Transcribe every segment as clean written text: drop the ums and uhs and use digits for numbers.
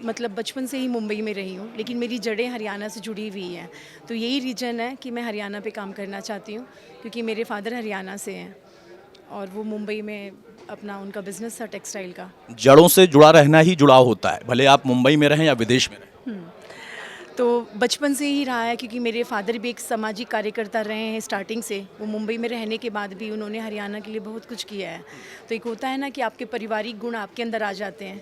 मतलब बचपन से ही मुंबई में रही हूँ, लेकिन मेरी जड़ें हरियाणा से जुड़ी हुई हैं। तो यही रीज़न है कि मैं हरियाणा पे काम करना चाहती हूँ, क्योंकि मेरे फादर हरियाणा से हैं और वो मुंबई में अपना उनका बिजनेस था टेक्सटाइल का। जड़ों से जुड़ा रहना ही जुड़ाव होता है, भले आप मुंबई में रहें या विदेश में रहें। तो बचपन से ही रहा है, क्योंकि मेरे फादर भी एक सामाजिक कार्यकर्ता रहे हैं स्टार्टिंग से। वो मुंबई में रहने के बाद भी उन्होंने हरियाणा के लिए बहुत कुछ किया है। तो एक होता है ना कि आपके पारिवारिक गुण आपके अंदर आ जाते हैं,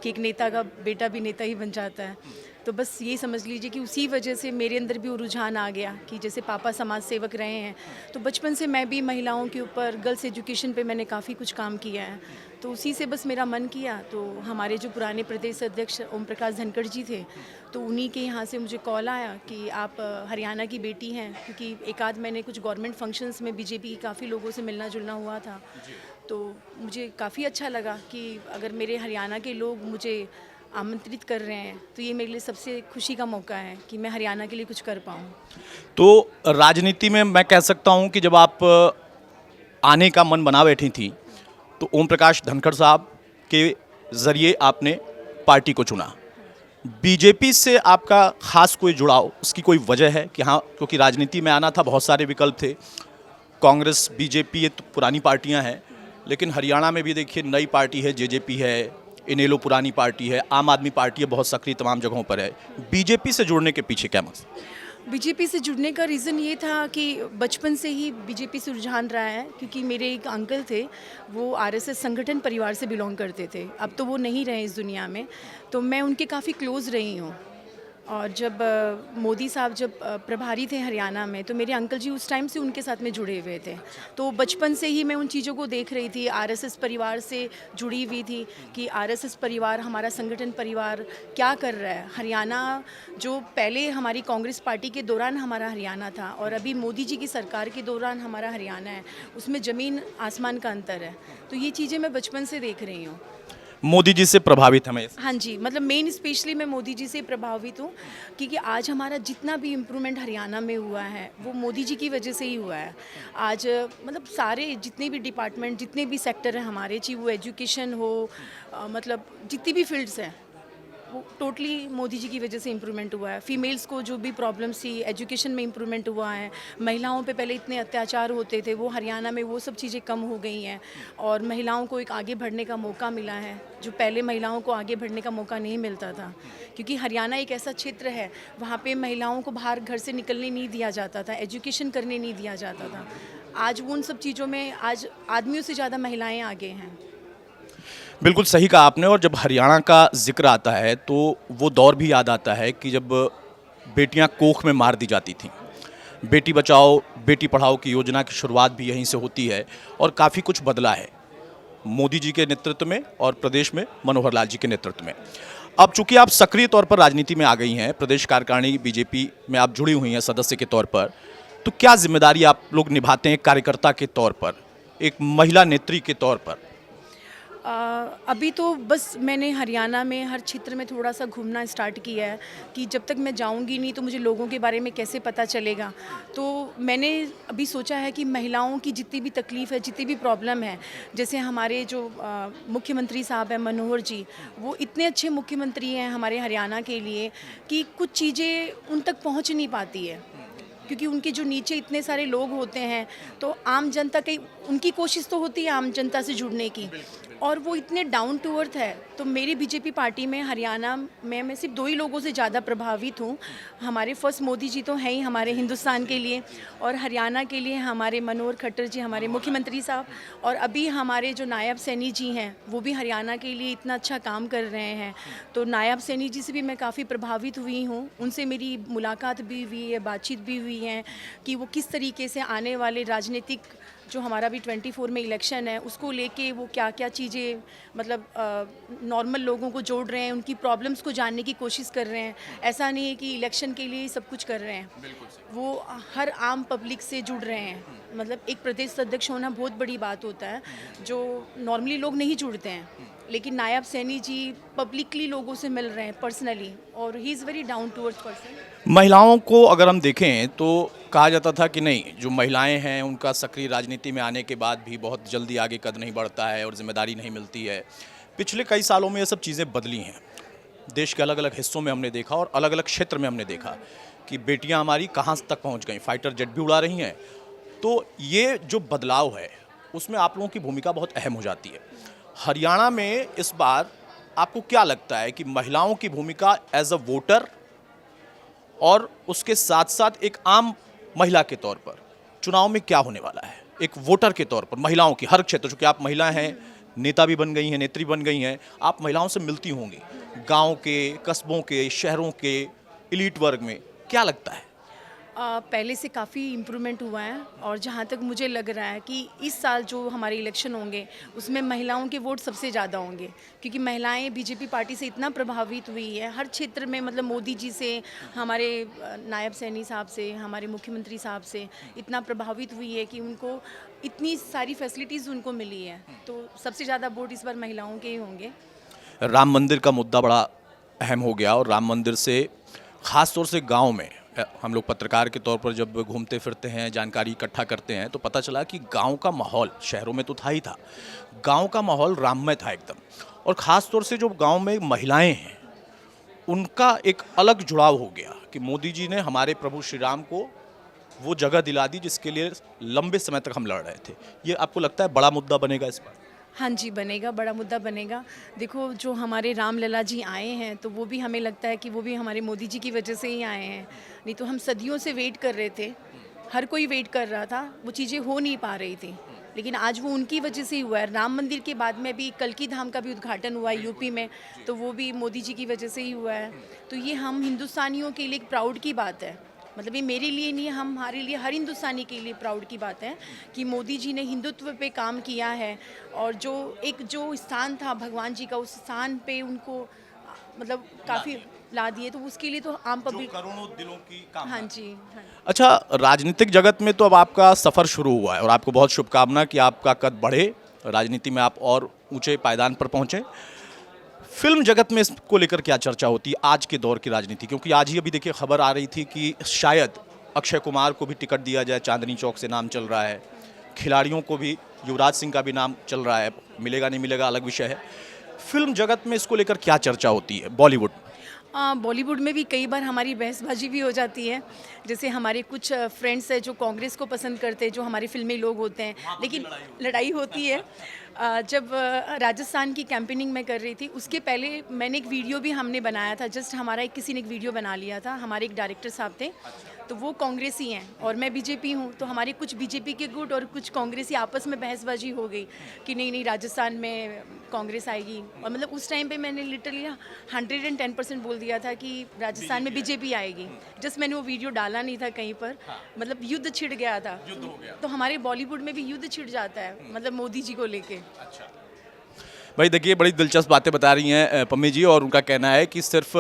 कि एक नेता का बेटा भी नेता ही बन जाता है। तो बस ये समझ लीजिए कि उसी वजह से मेरे अंदर भी वो रुझान आ गया कि जैसे पापा समाज सेवक रहे हैं, तो बचपन से मैं भी महिलाओं के ऊपर गर्ल्स एजुकेशन पे मैंने काफ़ी कुछ काम किया है। तो उसी से बस मेरा मन किया। तो हमारे जो पुराने प्रदेश अध्यक्ष ओम प्रकाश धनखड़ जी थे, तो उन्हीं के यहाँ से मुझे कॉल आया कि आप हरियाणा की बेटी हैं, क्योंकि एक आध मैंने कुछ गवर्नमेंट फंक्शंस में बीजेपी की काफ़ी लोगों से मिलना जुलना हुआ था। तो मुझे काफ़ी अच्छा लगा कि अगर मेरे हरियाणा के लोग मुझे आमंत्रित कर रहे हैं, तो ये मेरे लिए सबसे खुशी का मौका है कि मैं हरियाणा के लिए कुछ कर पाऊँ। तो राजनीति में मैं कह सकता हूं कि जब आप आने का मन बना बैठी थी, तो ओम प्रकाश धनखड़ साहब के ज़रिए आपने पार्टी को चुना। बीजेपी से आपका खास कोई जुड़ाव, उसकी कोई वजह है कि हाँ, क्योंकि राजनीति में आना था, बहुत सारे विकल्प थे। कांग्रेस, बीजेपी ये तो पुरानी पार्टियां हैं, लेकिन हरियाणा में भी देखिए नई पार्टी है, जेजेपी है, इनेलो पुरानी पार्टी है, आम आदमी पार्टी है, बहुत सक्रिय तमाम जगहों पर है। बीजेपी से जुड़ने के पीछे क्या मकसद? बीजेपी से जुड़ने का रीज़न ये था कि बचपन से ही बीजेपी से रुझान रहा है, क्योंकि मेरे एक अंकल थे, वो आरएसएस संगठन परिवार से बिलोंग करते थे। अब तो वो नहीं रहे इस दुनिया में, तो मैं उनके काफ़ी क्लोज़ रही हूँ। और जब मोदी साहब जब प्रभारी थे हरियाणा में, तो मेरे अंकल जी उस टाइम से उनके साथ में जुड़े हुए थे। तो बचपन से ही मैं उन चीज़ों को देख रही थी, आरएसएस परिवार से जुड़ी हुई थी कि आरएसएस परिवार, हमारा संगठन परिवार क्या कर रहा है। हरियाणा जो पहले हमारी कांग्रेस पार्टी के दौरान हमारा हरियाणा था और अभी मोदी जी की सरकार के दौरान हमारा हरियाणा है, उसमें ज़मीन आसमान का अंतर है। तो ये चीज़ें मैं बचपन से देख रही हूँ। मोदी जी से प्रभावित हमें। हाँ जी, मतलब मेन स्पेशली मैं मोदी जी से प्रभावित हूँ, क्योंकि आज हमारा जितना भी इम्प्रूवमेंट हरियाणा में हुआ है, वो मोदी जी की वजह से ही हुआ है। आज मतलब सारे जितने भी डिपार्टमेंट, जितने भी सेक्टर हैं हमारे, चाहे वो एजुकेशन हो, मतलब जितनी भी फील्ड्स हैं, वो टोटली मोदी जी की वजह से इम्प्रूवमेंट हुआ है। फीमेल्स को जो भी प्रॉब्लम्स थी, एजुकेशन में इम्प्रूवमेंट हुआ है। महिलाओं पे पहले इतने अत्याचार होते थे, वो हरियाणा में वो सब चीज़ें कम हो गई हैं और महिलाओं को एक आगे बढ़ने का मौका मिला है, जो पहले महिलाओं को आगे बढ़ने का मौका नहीं मिलता था। क्योंकि हरियाणा एक ऐसा क्षेत्र है, वहाँ पे महिलाओं को बाहर घर से निकलने नहीं दिया जाता था, एजुकेशन करने नहीं दिया जाता था। आज वो उन सब चीज़ों में आज आदमियों से ज़्यादा महिलाएँ आगे हैं। बिल्कुल सही कहा आपने। और जब हरियाणा का जिक्र आता है तो वो दौर भी याद आता है कि जब बेटियां कोख में मार दी जाती थीं। बेटी बचाओ बेटी पढ़ाओ की योजना की शुरुआत भी यहीं से होती है और काफ़ी कुछ बदला है मोदी जी के नेतृत्व में और प्रदेश में मनोहर लाल जी के नेतृत्व में। अब चूंकि आप सक्रिय तौर पर राजनीति में आ गई हैं, प्रदेश कार्यकारिणी बीजेपी में आप जुड़ी हुई हैं सदस्य के तौर पर, तो क्या जिम्मेदारी आप लोग निभाते हैं कार्यकर्ता के तौर पर, एक महिला नेत्री के तौर पर? अभी तो बस मैंने हरियाणा में हर क्षेत्र में थोड़ा सा घूमना स्टार्ट किया है कि जब तक मैं जाऊंगी नहीं तो मुझे लोगों के बारे में कैसे पता चलेगा। तो मैंने अभी सोचा है कि महिलाओं की जितनी भी तकलीफ़ है, जितनी भी प्रॉब्लम है, जैसे हमारे जो मुख्यमंत्री साहब हैं मनोहर जी, वो इतने अच्छे मुख्यमंत्री हैं हमारे हरियाणा के लिए कि कुछ चीज़ें उन तक पहुँच नहीं पाती है, क्योंकि उनके जो नीचे इतने सारे लोग होते हैं, तो आम जनता की उनकी कोशिश तो होती है आम जनता से जुड़ने की, और वो इतने डाउन टू अर्थ है। तो मेरी बीजेपी पार्टी में हरियाणा में मैं सिर्फ 2 ही लोगों से ज़्यादा प्रभावित हूँ। हमारे फर्स्ट मोदी जी तो हैं ही हमारे हिंदुस्तान के लिए, और हरियाणा के लिए हमारे मनोहर खट्टर जी, हमारे मुख्यमंत्री साहब, और अभी हमारे जो नायब सैनी जी हैं, वो भी हरियाणा के लिए इतना अच्छा काम कर रहे हैं। तो नायब सैनी जी से भी मैं काफ़ी प्रभावित हुई हूँ। उनसे मेरी मुलाकात भी हुई है, बातचीत भी हुई है कि वो किस तरीके से आने वाले राजनीतिक जो हमारा भी 24 में इलेक्शन है, उसको लेके वो क्या क्या चीज़ें मतलब नॉर्मल लोगों को जोड़ रहे हैं, उनकी प्रॉब्लम्स को जानने की कोशिश कर रहे हैं। ऐसा नहीं है कि इलेक्शन के लिए ही सब कुछ कर रहे हैं, वो हर आम पब्लिक से जुड़ रहे हैं। मतलब एक प्रदेश अध्यक्ष होना बहुत बड़ी बात होता है, जो नॉर्मली लोग नहीं जुड़ते हैं, लेकिन नायब सैनी जी पब्लिकली लोगों से मिल रहे हैं पर्सनली, और he is very down to earth person. महिलाओं को अगर हम देखें तो कहा जाता था कि नहीं, जो महिलाएं हैं उनका सक्रिय राजनीति में आने के बाद भी बहुत जल्दी आगे कद नहीं बढ़ता है और जिम्मेदारी नहीं मिलती है। पिछले कई सालों में ये सब चीज़ें बदली हैं। देश के अलग अलग हिस्सों में हमने देखा और अलग अलग क्षेत्र में हमने देखा कि बेटियां हमारी कहाँ तक पहुंच गई, फाइटर जेट भी उड़ा रही हैं। तो ये जो बदलाव है उसमें आप लोगों की भूमिका बहुत अहम हो जाती है। हरियाणा में इस बार आपको क्या लगता है कि महिलाओं की भूमिका एज अ वोटर और उसके साथ साथ एक आम महिला के तौर पर चुनाव में क्या होने वाला है, एक वोटर के तौर पर महिलाओं की हर क्षेत्र, चूंकि आप महिला हैं, नेता भी बन गई हैं, नेत्री बन गई हैं, आप महिलाओं से मिलती होंगी गांव के, कस्बों के, शहरों के एलीट वर्ग में, क्या लगता है? पहले से काफ़ी इम्प्रूवमेंट हुआ है और जहाँ तक मुझे लग रहा है कि इस साल जो हमारे इलेक्शन होंगे उसमें महिलाओं के वोट सबसे ज़्यादा होंगे, क्योंकि महिलाएं बीजेपी पार्टी से इतना प्रभावित हुई है हर क्षेत्र में। मतलब मोदी जी से, हमारे नायब सैनी साहब से, हमारे मुख्यमंत्री साहब से इतना प्रभावित हुई है कि उनको इतनी सारी फैसिलिटीज़ उनको मिली है, तो सबसे ज़्यादा वोट इस बार महिलाओं के ही होंगे। राम मंदिर का मुद्दा बड़ा अहम हो गया और राम मंदिर से ख़ास तौर से गांव में हम लोग पत्रकार के तौर पर जब घूमते फिरते हैं, जानकारी इकट्ठा करते हैं, तो पता चला कि गांव का माहौल, शहरों में तो था ही था, गांव का माहौल राममय था एकदम। और ख़ास तौर से जो गांव में महिलाएं हैं उनका एक अलग जुड़ाव हो गया कि मोदी जी ने हमारे प्रभु श्री राम को वो जगह दिला दी जिसके लिए लंबे समय तक हम लड़ रहे थे। ये आपको लगता है बड़ा मुद्दा बनेगा इस बार? हाँ जी, बनेगा, बड़ा मुद्दा बनेगा। देखो, जो हमारे राम लला जी आए हैं तो वो भी हमें लगता है कि वो भी हमारे मोदी जी की वजह से ही आए हैं, नहीं तो हम सदियों से वेट कर रहे थे, हर कोई वेट कर रहा था, वो चीज़ें हो नहीं पा रही थी, लेकिन आज वो उनकी वजह से ही हुआ है। राम मंदिर के बाद में भी कल्की धाम का भी उद्घाटन हुआ है यूपी में, तो वो भी मोदी जी की वजह से ही हुआ है। तो ये हम हिंदुस्तानियों के लिए एक प्राउड की बात है, मतलब ये मेरे लिए नहीं, हमारे लिए, हर हिंदुस्तानी के लिए प्राउड की बात है कि मोदी जी ने हिंदुत्व पे काम किया है और जो स्थान था भगवान जी का, उस स्थान पे उनको मतलब काफ़ी ला दिए, तो उसके लिए तो आम पब्लिक, करोड़ों दिलों की काम। हाँ जी, हाँ। अच्छा, राजनीतिक जगत में तो अब आपका सफ़र शुरू हुआ है और आपको बहुत शुभकामना कि आपका कद बढ़े, राजनीति में आप और ऊंचे पायदान पर पहुंचे। फिल्म जगत में इसको लेकर क्या चर्चा होती है आज के दौर की राजनीति? क्योंकि आज ही अभी देखिए खबर आ रही थी कि शायद अक्षय कुमार को भी टिकट दिया जाए, चांदनी चौक से नाम चल रहा है, खिलाड़ियों को भी, युवराज सिंह का भी नाम चल रहा है, मिलेगा नहीं मिलेगा अलग विषय है। फिल्म जगत में इसको लेकर क्या चर्चा होती है बॉलीवुड? बॉलीवुड में भी कई बार हमारी बहसबाजी भी हो जाती है। जैसे हमारे कुछ फ्रेंड्स हैं जो कांग्रेस को पसंद करते हैं, जो हमारे फिल्मी लोग होते हैं, लेकिन लड़ाई होती है। जब राजस्थान की कैंपेनिंग मैं कर रही थी, उसके पहले मैंने एक वीडियो भी हमने बनाया था, जस्ट हमारा किसी ने एक वीडियो बना लिया था, हमारे एक डायरेक्टर साहब थे, तो वो कांग्रेसी हैं और मैं बीजेपी हूँ, तो हमारे कुछ बीजेपी के गुट और कुछ कांग्रेसी आपस में बहसबाजी हो गई कि नहीं राजस्थान में कांग्रेस आएगी। और मतलब उस टाइम पे मैंने लिटरली 110% बोल दिया था कि राजस्थान में बीजेपी आएगी। जस्ट मैंने वो वीडियो डाला नहीं था कहीं पर, मतलब युद्ध छिड़ गया था। तो हमारे बॉलीवुड में भी युद्ध छिड़ जाता है, मतलब मोदी जी को लेके। अच्छा भाई, देखिए बड़ी दिलचस्प बातें बता रही हैं पम्मी जी, और उनका कहना है कि सिर्फ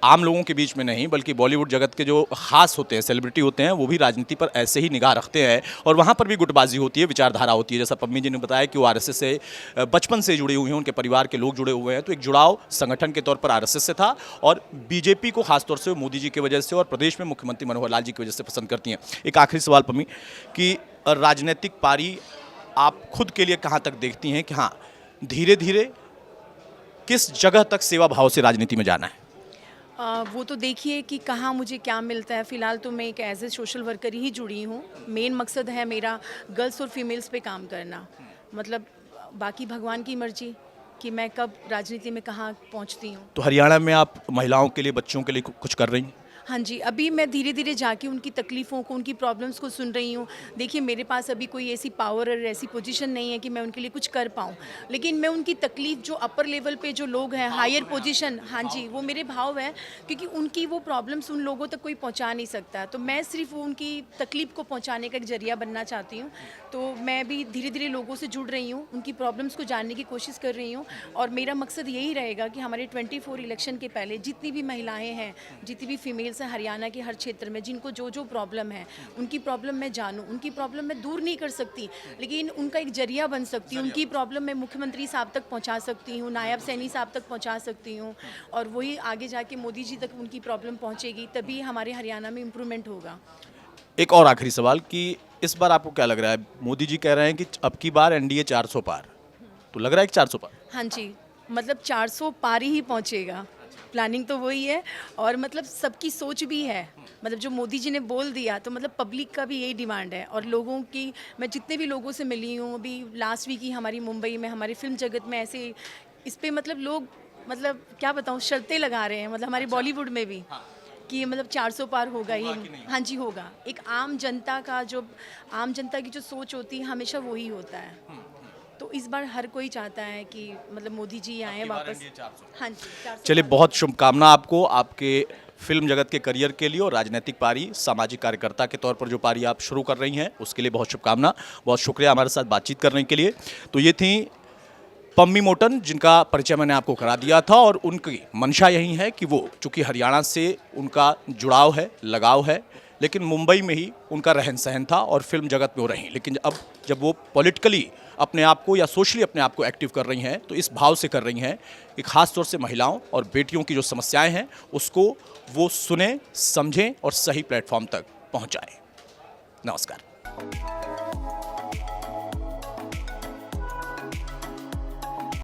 आम लोगों के बीच में नहीं बल्कि बॉलीवुड जगत के जो खास होते हैं, सेलिब्रिटी होते हैं, वो भी राजनीति पर ऐसे ही निगाह रखते हैं और वहाँ पर भी गुटबाजी होती है, विचारधारा होती है। जैसा पम्मी जी ने बताया कि वो आरएसएस से बचपन से जुड़ी हुई हैं, उनके परिवार के लोग जुड़े हुए हैं, तो एक जुड़ाव संगठन के तौर पर आरएसएस से था और बीजेपी को खासतौर से मोदी जी की वजह से और प्रदेश में मुख्यमंत्री मनोहर लाल जी की वजह से पसंद करती हैं। एक आखिरी सवाल पम्मी, कि राजनीतिक पारी आप खुद के लिए कहाँ तक देखती हैं कि हाँ धीरे धीरे किस जगह तक सेवा भाव से राजनीति में जाना है? वो तो देखिए कि कहाँ मुझे क्या मिलता है। फ़िलहाल तो मैं एक एज ए सोशल वर्कर ही जुड़ी हूँ। मेन मकसद है मेरा गर्ल्स और फीमेल्स पे काम करना, मतलब बाकी भगवान की मर्जी कि मैं कब राजनीति में कहाँ पहुँचती हूँ। तो हरियाणा में आप महिलाओं के लिए, बच्चों के लिए कुछ कर रही हैं? हाँ जी, अभी मैं धीरे धीरे जाके उनकी तकलीफ़ों को, उनकी प्रॉब्लम्स को सुन रही हूँ। देखिए, मेरे पास अभी कोई ऐसी पावर और ऐसी पोजीशन नहीं है कि मैं उनके लिए कुछ कर पाऊँ, लेकिन मैं उनकी तकलीफ़, जो अपर लेवल पे जो लोग हैं, हायर पोजीशन, हाँ जी, वो मेरे भाव है, क्योंकि उनकी वो प्रॉब्लम्स उन लोगों तक कोई पहुँचा नहीं सकता। तो मैं सिर्फ उनकी तकलीफ़ को पहुँचाने का एक ज़रिया बनना चाहती हूँ। तो मैं भी धीरे धीरे लोगों से जुड़ रही हूँ, उनकी प्रॉब्लम्स को जानने की कोशिश कर रही हूँ और मेरा मकसद यही रहेगा कि हमारे 24 इलेक्शन के पहले जितनी भी महिलाएँ हैं, जितनी भी फीमेल्स हैं हरियाणा के हर क्षेत्र में, जिनको जो जो प्रॉब्लम है, उनकी प्रॉब्लम मैं जानूं। उनकी प्रॉब्लम मैं दूर नहीं कर सकती, लेकिन उनका एक जरिया बन सकती हूँ। उनकी प्रॉब्लम मैं मुख्यमंत्री साहब तक पहुँचा सकती हूँ, नायब सैनी साहब तक पहुँचा सकती हूँ और वही आगे जाके मोदी जी तक उनकी प्रॉब्लम पहुँचेगी, तभी हमारे हरियाणा में इम्प्रूवमेंट होगा। एक और आखिरी सवाल, कि इस बार आपको क्या लग रहा है? मोदी जी कह रहे हैं कि अब की बार एनडीए 400 पार, तो लग रहा है कि 400 पार? हाँ जी, मतलब 400 पार ही पहुँचेगा, प्लानिंग तो वही है, और मतलब सबकी सोच भी है, मतलब जो मोदी जी ने बोल दिया तो मतलब पब्लिक का भी यही डिमांड है। और लोगों की, मैं जितने भी लोगों से मिली हूँ, अभी लास्ट वीक ही हमारी मुंबई में हमारे फिल्म जगत में ऐसे इस पे मतलब लोग, मतलब क्या बताऊँ, शर्तें लगा रहे हैं, मतलब हमारे बॉलीवुड में भी कि मतलब 400 पार होगा ही। हाँ जी होगा। एक आम जनता का जो, आम जनता की जो सोच होती है हमेशा वही होता है। तो इस बार हर कोई चाहता है कि मतलब मोदी जी आए वापस। हाँ जी 400 चलिए, पार बहुत होगा। शुभकामना आपको आपके फिल्म जगत के करियर के लिए, और राजनीतिक पारी, सामाजिक कार्यकर्ता के तौर पर जो पारी आप शुरू कर रही हैं उसके लिए बहुत शुभकामना। बहुत शुक्रिया हमारे साथ बातचीत करने के लिए। तो ये थी पम्मी मोटन, जिनका परिचय मैंने आपको करा दिया था, और उनकी मंशा यही है कि वो, चूँकि हरियाणा से उनका जुड़ाव है, लगाव है, लेकिन मुंबई में ही उनका रहन सहन था और फिल्म जगत में वो रहीं। लेकिन अब जब वो पॉलिटिकली अपने आप को या सोशली अपने आप को एक्टिव कर रही हैं, तो इस भाव से कर रही हैं कि खास तौर से महिलाओं और बेटियों की जो समस्याएं हैं उसको वो सुने, समझें और सही प्लेटफॉर्म तक पहुंचाएं। नमस्कार।